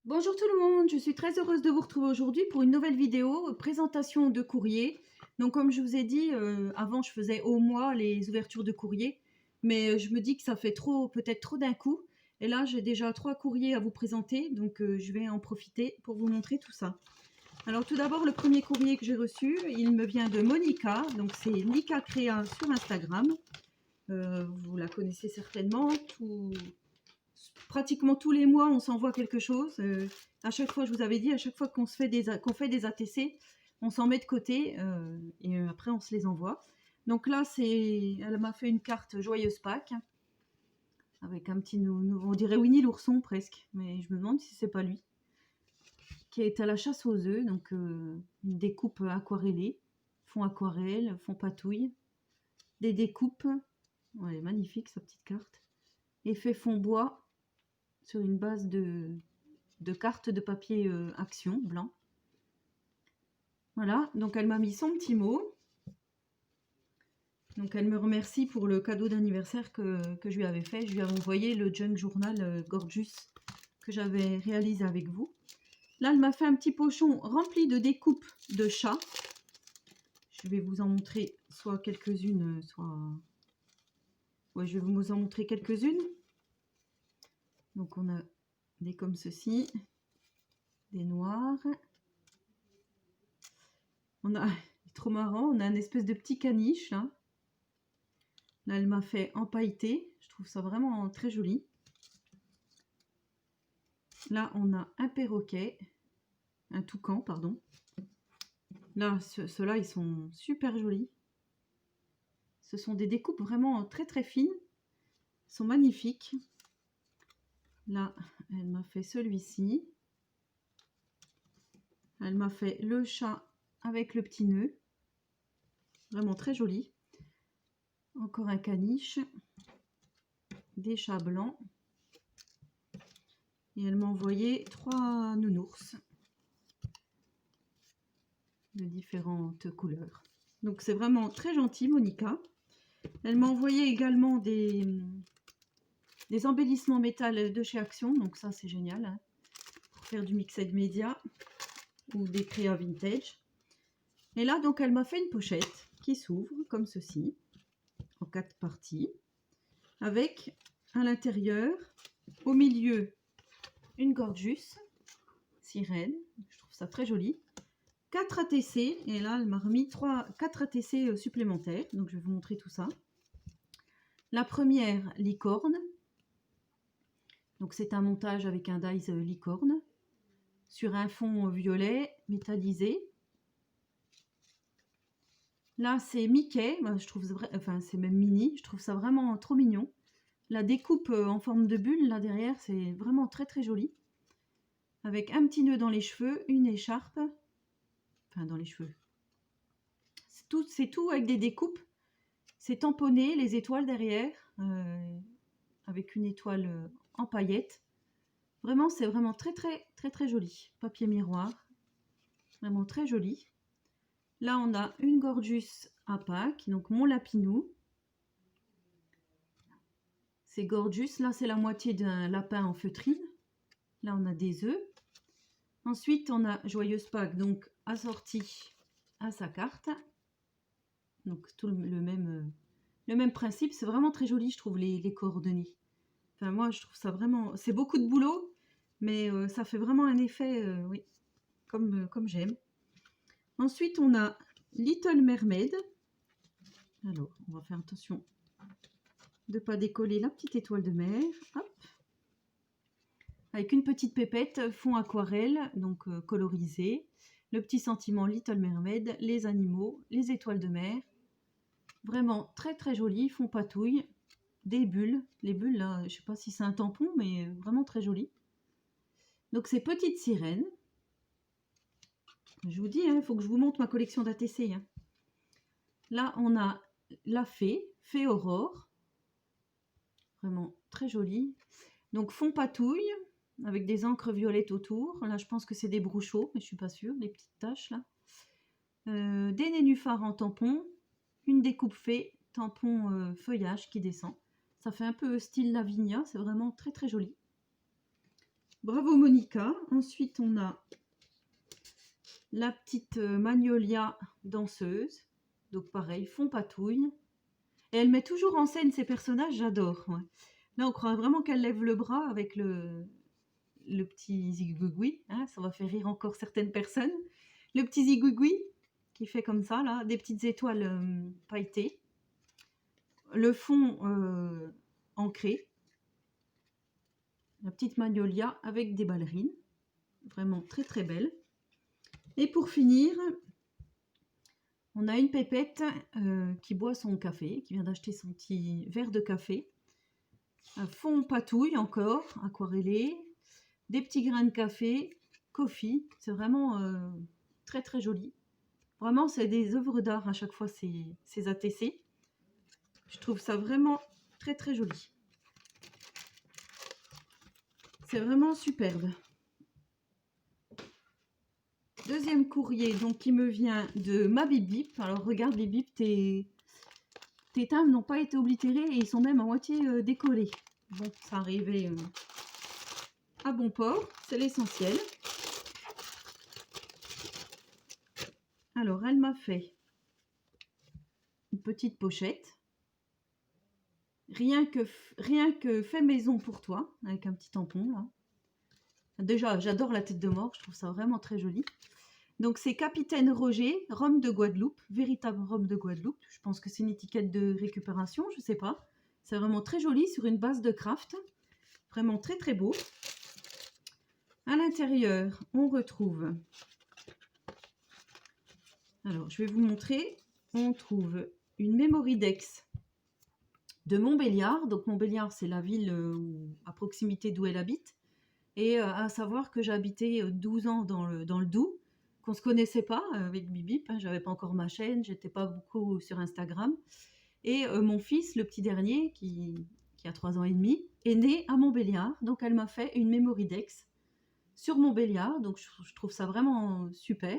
Bonjour tout le monde, je suis très heureuse de vous retrouver aujourd'hui pour une nouvelle vidéo, présentation de courrier. Donc comme je vous ai dit, avant je faisais au mois les ouvertures de courrier, mais je me dis que ça fait trop, peut-être trop d'un coup. Et là j'ai déjà 3 courriers à vous présenter, donc je vais en profiter pour vous montrer tout ça. Alors tout d'abord le premier courrier que j'ai reçu, il me vient de Monica, donc c'est Nika Créa sur Instagram. Vous la connaissez certainement, pratiquement tous les mois, on s'envoie quelque chose. À chaque fois, je vous avais dit, à chaque fois qu'on fait des ATC, on s'en met de côté et après, on se les envoie. Donc là, elle m'a fait une carte Joyeuse Pâques avec un petit, on dirait Winnie l'ourson presque, mais je me demande si c'est pas lui, qui est à la chasse aux œufs. Donc une découpe aquarellée, fond aquarelle, fond patouille, des découpes. Ouais, magnifique sa petite carte. Effet fond bois sur une base de cartes de papier Action blanc. Voilà, donc elle m'a mis son petit mot. Donc elle me remercie pour le cadeau d'anniversaire que je lui avais fait. Je lui avais envoyé le junk journal Gorgeous que j'avais réalisé avec vous. Là, elle m'a fait un petit pochon rempli de découpes de chats. Je vais vous en montrer soit quelques-unes, soit... Ouais, je vais vous en montrer quelques-unes. Donc on a des comme ceci, des noirs. On a, trop marrant, on a une espèce de petit caniche là. Là, elle m'a fait empailleter. Je trouve ça vraiment très joli. Là, on a un perroquet. Un toucan, pardon. Là, ceux-là, ils sont super jolis. Ce sont des découpes vraiment très très fines. Ils sont magnifiques. Là, elle m'a fait celui-ci. Elle m'a fait le chat avec le petit nœud. Vraiment très joli. Encore un caniche. Des chats blancs. Et elle m'a envoyé 3 nounours de différentes couleurs. Donc c'est vraiment très gentil, Monica. Elle m'a envoyé également des embellissements métal de chez Action. Donc ça c'est génial, hein, pour faire du mixed media ou des créas vintage. Et là donc elle m'a fait une pochette qui s'ouvre comme ceci, en 4 parties, avec à l'intérieur, au milieu, une Gorgeous sirène. Je trouve ça très joli. 4 ATC, et là elle m'a remis 4 ATC supplémentaires, donc je vais vous montrer tout ça. La première, licorne, donc c'est un montage avec un dies licorne, sur un fond violet métallisé. Là c'est Mickey, je trouve, enfin c'est même mini, je trouve ça vraiment trop mignon. La découpe en forme de bulle là derrière, c'est vraiment très très joli. Avec un petit nœud dans les cheveux, une écharpe, enfin dans les cheveux. C'est tout avec des découpes. C'est tamponné, les étoiles derrière, avec une étoile en paillettes. Vraiment, c'est vraiment très très très très joli. Papier miroir, vraiment très joli. Là, on a une Gorgeous à Pâques, donc mon lapinou. C'est Gorgeous. Là, c'est la moitié d'un lapin en feutrine. Là, on a des œufs. Ensuite, on a Joyeuse Pâques, donc assorti à sa carte. Donc, tout le même principe. C'est vraiment très joli, je trouve, les coordonnées. Enfin, moi, je trouve ça vraiment... C'est beaucoup de boulot, mais ça fait vraiment un effet, oui, comme j'aime. Ensuite, on a Little Mermaid. Alors, on va faire attention de ne pas décoller la petite étoile de mer. Hop. Avec une petite pépette, fond aquarelle, donc colorisé. Le petit sentiment Little Mermaid, les animaux, les étoiles de mer. Vraiment très très joli, fond patouille. Des bulles. Les bulles, là, je ne sais pas si c'est un tampon, mais vraiment très joli. Donc, ces petites sirènes. Je vous dis, il faut que je vous montre ma collection d'ATC. Hein. Là, on a la fée, fée aurore. Vraiment très jolie. Donc, fond patouille, avec des encres violettes autour. Là, je pense que c'est des brouchots, mais je ne suis pas sûre, les petites taches, là. Des nénuphars en tampon. Une découpe fée, tampon feuillage qui descend. Ça fait un peu style Lavinia, c'est vraiment très très joli. Bravo Monica. Ensuite, on a la petite Magnolia danseuse. Donc pareil, fond patouille. Et elle met toujours en scène ses personnages, j'adore. Ouais. Là, on croit vraiment qu'elle lève le bras avec le petit zigouigoui. Hein, ça va faire rire encore certaines personnes. Le petit zigouigoui qui fait comme ça, là, des petites étoiles pailletées. Le fond ancré. La petite Magnolia avec des ballerines. Vraiment très très belle. Et pour finir, on a une pépette qui boit son café, qui vient d'acheter son petit verre de café. Un fond patouille encore, aquarellé. Des petits grains de café, coffee. C'est vraiment très très joli. Vraiment, c'est des œuvres d'art à chaque fois, ces ATC. Je trouve ça vraiment très très joli. C'est vraiment superbe. Deuxième courrier, donc qui me vient de ma Bip Bip. Alors regarde Bip Bip, tes timbres n'ont pas été oblitérés et ils sont même à moitié décollés. Bon, ça arrivait à bon port, c'est l'essentiel. Alors elle m'a fait une petite pochette. Rien que fait maison pour toi, avec un petit tampon là. Déjà, j'adore la tête de mort, je trouve ça vraiment très joli. Donc c'est Capitaine Roger, rhum de Guadeloupe, véritable rhum de Guadeloupe. Je pense que c'est une étiquette de récupération, je sais pas. C'est vraiment très joli sur une base de craft. Vraiment très très beau. À l'intérieur, on retrouve... Alors, je vais vous montrer. On trouve une Memory Dex de Montbéliard. Donc Montbéliard, c'est la ville à proximité d'où elle habite. Et à savoir que j'ai habité 12 ans dans le Doubs, qu'on ne se connaissait pas avec Bibip. Hein, j'avais pas encore ma chaîne, j'étais pas beaucoup sur Instagram. Et mon fils, le petit dernier, qui a 3 ans et demi, est né à Montbéliard. Donc elle m'a fait une Memory Dex sur Montbéliard. Donc je trouve ça vraiment super.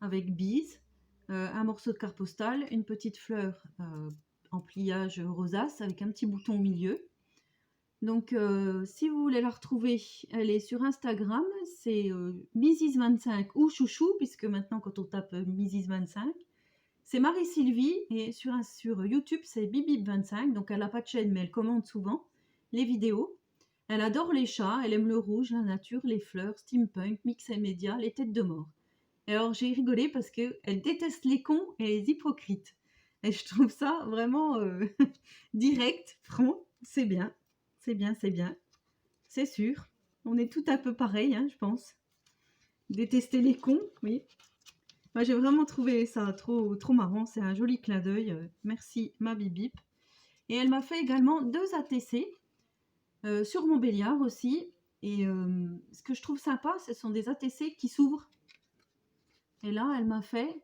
Avec bise, un morceau de carte postale, une petite fleur en pliage rosace avec un petit bouton au milieu. Donc, si vous voulez la retrouver, elle est sur Instagram, c'est Mrs25 ou Chouchou, puisque maintenant, quand on tape Mrs25, c'est Marie-Sylvie, et sur YouTube, c'est Bibip25, donc elle n'a pas de chaîne, mais elle commente souvent les vidéos. Elle adore les chats, elle aime le rouge, la nature, les fleurs, steampunk, mix et média, les têtes de mort. Et alors, j'ai rigolé parce qu'elle déteste les cons et les hypocrites. Et je trouve ça vraiment direct, franc, c'est bien. C'est bien, c'est bien. C'est sûr. On est tout un peu pareil, hein, je pense. Détester les cons, oui. Moi, j'ai vraiment trouvé ça trop, trop marrant. C'est un joli clin d'œil. Merci, ma Bibip. Et elle m'a fait également 2 ATC sur Montbéliard aussi. Et ce que je trouve sympa, ce sont des ATC qui s'ouvrent. Et là, elle m'a fait...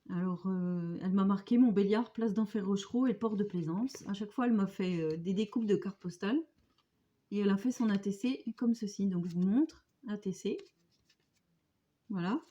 Alors, elle m'a marqué Montbéliard, place d'Enfer Rochereau et le port de Plaisance. À chaque fois, elle m'a fait des découpes de cartes postales. Et elle a fait son ATC comme ceci. Donc, je vous montre. ATC. Voilà.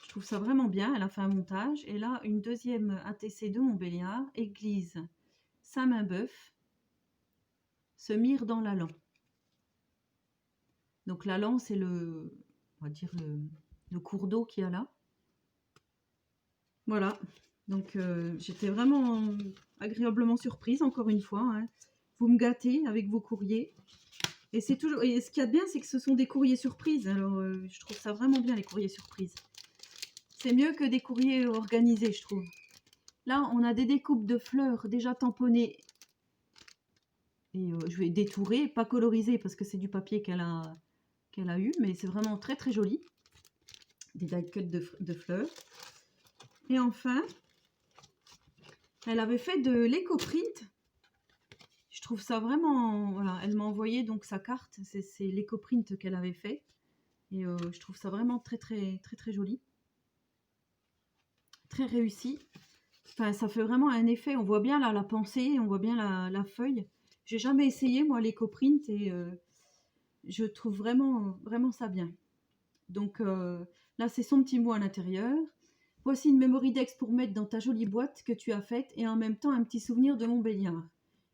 Je trouve ça vraiment bien. Elle a fait un montage. Et là, une deuxième ATC de Montbéliard. Église Saint-Main-Bœuf. Se mire dans l'Allan. Donc, l'Allan, c'est le... On va dire le cours d'eau qu'il y a là. Voilà. Donc, j'étais vraiment agréablement surprise, encore une fois. Hein. Vous me gâtez avec vos courriers. Et c'est toujours... Et ce qu'il y a de bien, c'est que ce sont des courriers surprises. Alors, je trouve ça vraiment bien, les courriers surprises. C'est mieux que des courriers organisés, je trouve. Là, on a des découpes de fleurs déjà tamponnées. Et je vais détourer, pas coloriser, parce que c'est du papier qu'elle a eu. Mais c'est vraiment très, très joli. Des die cuts de fleurs. Et enfin, elle avait fait de l'éco-print. Je trouve ça vraiment... Voilà, elle m'a envoyé donc sa carte. C'est l'éco-print qu'elle avait fait. Et je trouve ça vraiment très, très, très, très joli. Très réussi. Enfin, ça fait vraiment un effet. On voit bien là la pensée, on voit bien la feuille. J'ai jamais essayé, moi, l'éco-print. Et je trouve vraiment, vraiment ça bien. Donc là, c'est son petit mot à l'intérieur. Voici une Memory Dex pour mettre dans ta jolie boîte que tu as faite et en même temps un petit souvenir de Montbéliard.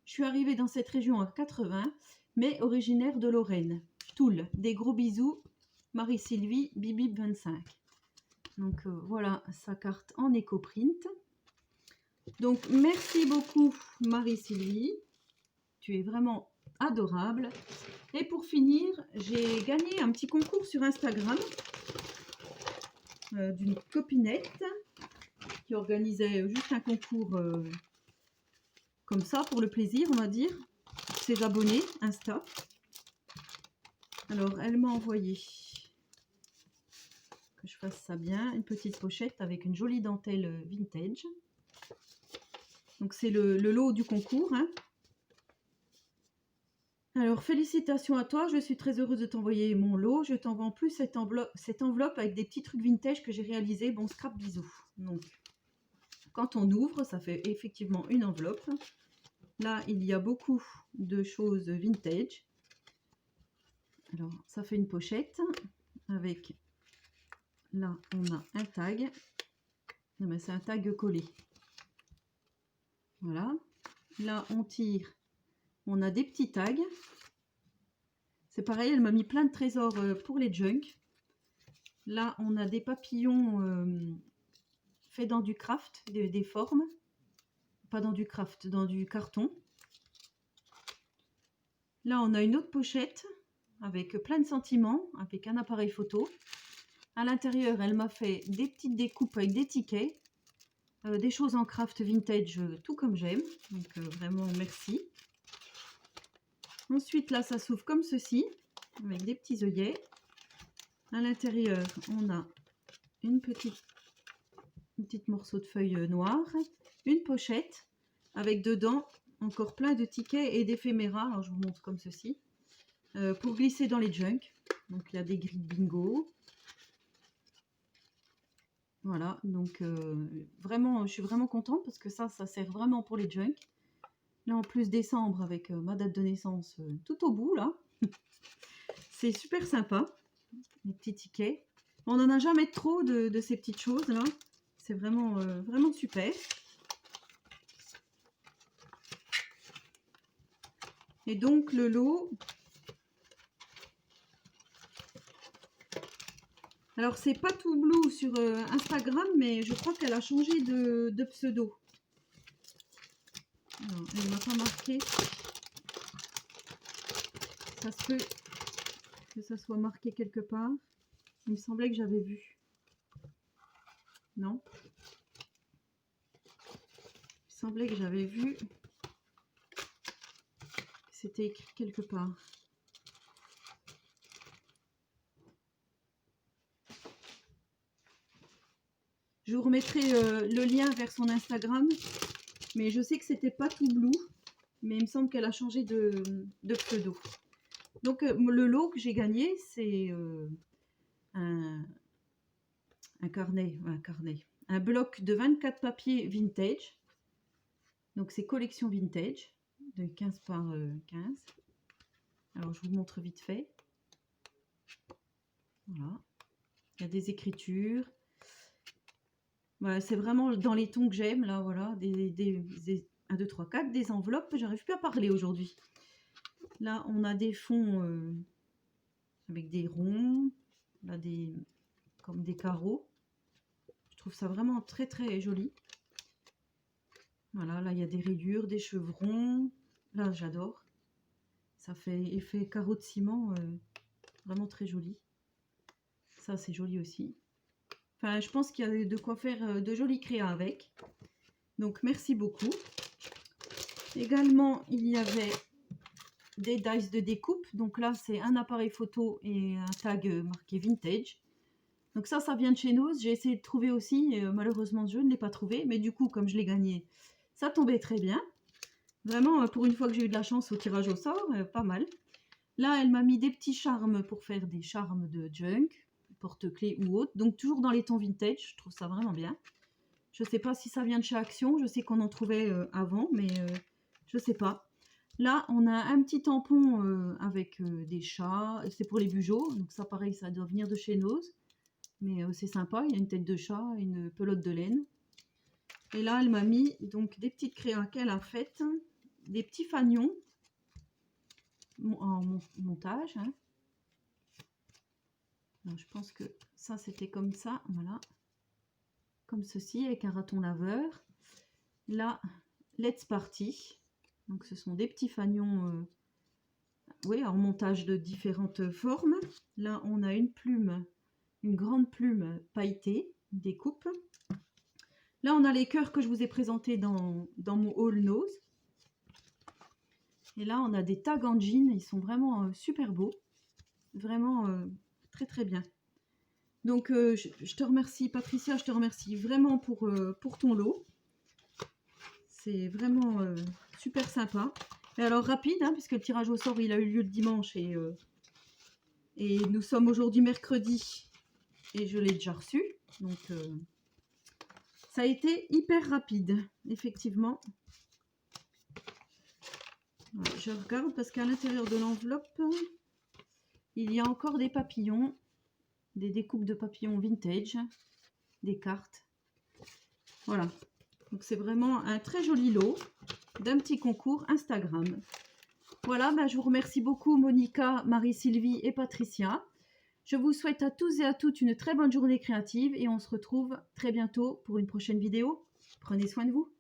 Je suis arrivée dans cette région en 80, mais originaire de Lorraine. Tool. Des gros bisous, Marie-Sylvie, Bibib25. Donc voilà sa carte en éco-print. Donc merci beaucoup Marie-Sylvie, tu es vraiment adorable. Et pour finir, j'ai gagné un petit concours sur Instagram d'une copinette qui organisait juste un concours comme ça pour le plaisir, on va dire, ses abonnés Insta. Alors elle m'a envoyé, que je fasse ça bien, une petite pochette avec une jolie dentelle vintage. Donc c'est le lot du concours, hein. Alors félicitations à toi, je suis très heureuse de t'envoyer mon lot. Je t'envoie en plus cette enveloppe avec des petits trucs vintage que j'ai réalisés. Bon, scrap bisous. Donc quand on ouvre, ça fait effectivement une enveloppe. Là, il y a beaucoup de choses vintage. Alors ça fait une pochette avec, là on a un tag. Non mais c'est un tag collé. Voilà. Là on tire. On a des petits tags. C'est pareil, elle m'a mis plein de trésors pour les junk. Là, on a des papillons faits dans du craft, des formes. Pas dans du craft, dans du carton. Là, on a une autre pochette avec plein de sentiments, avec un appareil photo. À l'intérieur, elle m'a fait des petites découpes avec des tickets. Des choses en craft vintage, tout comme j'aime. Donc, vraiment, merci. Ensuite, là, ça s'ouvre comme ceci, avec des petits œillets. À l'intérieur, on a une petite morceau de feuille noire, une pochette, avec dedans encore plein de tickets et d'éphéméras. Alors, je vous montre comme ceci, pour glisser dans les junk. Donc, il y a des grilles bingo. Voilà, donc vraiment, je suis vraiment contente parce que ça sert vraiment pour les junk. Là, en plus, décembre, avec ma date de naissance tout au bout, là. C'est super sympa, les petits tickets. On n'en a jamais trop de ces petites choses-là. C'est vraiment, vraiment super. Et donc, le lot... Alors, c'est pas tout blue sur Instagram, mais je crois qu'elle a changé de pseudo. Alors, elle ne m'a pas marqué. Ça se peut que ça soit marqué quelque part. Il me semblait que j'avais vu. Non. Il me semblait que j'avais vu. C'était écrit quelque part. Je vous remettrai le lien vers son Instagram. Mais je sais que c'était pas tout blue. Mais il me semble qu'elle a changé de pseudo. Donc le lot que j'ai gagné, c'est un carnet. Un bloc de 24 papiers vintage. Donc c'est collection vintage. De 15 par 15. Alors je vous montre vite fait. Voilà. Il y a des écritures. Voilà, c'est vraiment dans les tons que j'aime, là, voilà, 1, 2, 3, 4, des enveloppes, j'arrive plus à parler aujourd'hui. Là, on a des fonds avec des ronds, là, comme des carreaux. Je trouve ça vraiment très, très joli. Voilà, là, il y a des rayures, des chevrons. Là, j'adore. Ça fait effet carreau de ciment, vraiment très joli. Ça, c'est joli aussi. Enfin, je pense qu'il y a de quoi faire de jolis créas avec. Donc, merci beaucoup. Également, il y avait des dice de découpe. Donc là, c'est un appareil photo et un tag marqué vintage. Donc ça vient de chez Nose. J'ai essayé de trouver aussi. Malheureusement, je ne l'ai pas trouvé. Mais du coup, comme je l'ai gagné, ça tombait très bien. Vraiment, pour une fois que j'ai eu de la chance au tirage au sort, pas mal. Là, elle m'a mis des petits charmes pour faire des charmes de junk, porte-clés ou autre. Donc toujours dans les tons vintage, je trouve ça vraiment bien. Je sais pas si ça vient de chez Action, je sais qu'on en trouvait avant, mais je sais pas. Là, on a un petit tampon avec des chats, c'est pour les bugeaux, donc ça pareil, ça doit venir de chez Nose. Mais c'est sympa, il y a une tête de chat, une pelote de laine. Et là, elle m'a mis donc des petites créas qu'elle a faites, des petits fanions en montage, hein. Alors, je pense que ça, c'était comme ça, voilà. Comme ceci, avec un raton laveur. Là, Let's Party. Donc, ce sont des petits fanions, oui, en montage de différentes formes. Là, on a une plume, une grande plume pailletée, découpe. Là, on a les cœurs que je vous ai présentés dans mon haul nose. Et là, on a des tags en jean. Ils sont vraiment super beaux. Vraiment très, très bien. Donc, je te remercie, Patricia. Je te remercie vraiment pour ton lot. C'est vraiment super sympa. Et alors, rapide, hein, puisque le tirage au sort, il a eu lieu le dimanche. Et nous sommes aujourd'hui mercredi. Et je l'ai déjà reçu. Donc, ça a été hyper rapide, effectivement. Voilà, je regarde parce qu'à l'intérieur de l'enveloppe, il y a encore des papillons, des découpes de papillons vintage, des cartes. Voilà. Donc c'est vraiment un très joli lot d'un petit concours Instagram. Voilà, je vous remercie beaucoup Monica, Marie-Sylvie et Patricia. Je vous souhaite à tous et à toutes une très bonne journée créative et on se retrouve très bientôt pour une prochaine vidéo. Prenez soin de vous.